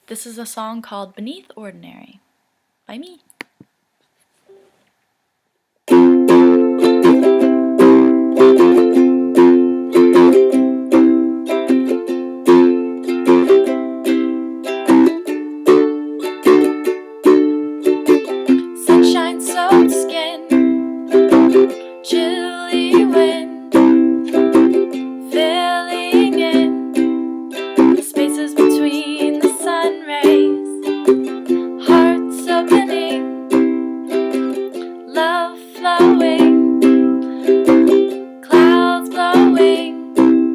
This is a song called Beneath Ordinary by me. Sunshine-soaked skin, chilly wind, filling in the spaces between the sun rays, hearts opening, love flowing, clouds blowing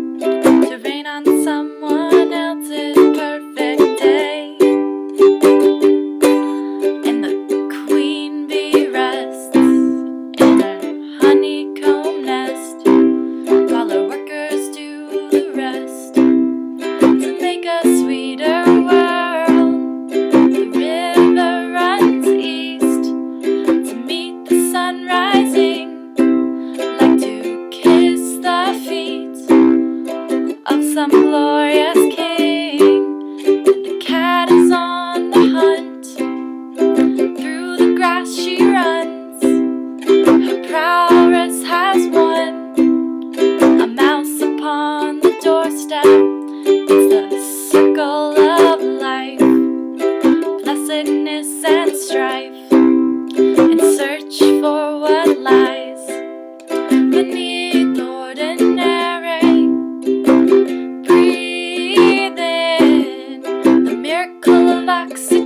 to rain on someone else's perfect day. And the queen bee rests in her honeycomb nest, while her workers do the rest to make a sweeter world. The river runs east to meet the sun rising, like to kiss the feet of some glorious king. And the cat is on the hunt, through the grass she runs, her prowess has won. A mouse upon the doorstep, it's the circle of life, blessedness and strife, in search for what lies beneath ordinary. Breathe in the miracle of oxygen.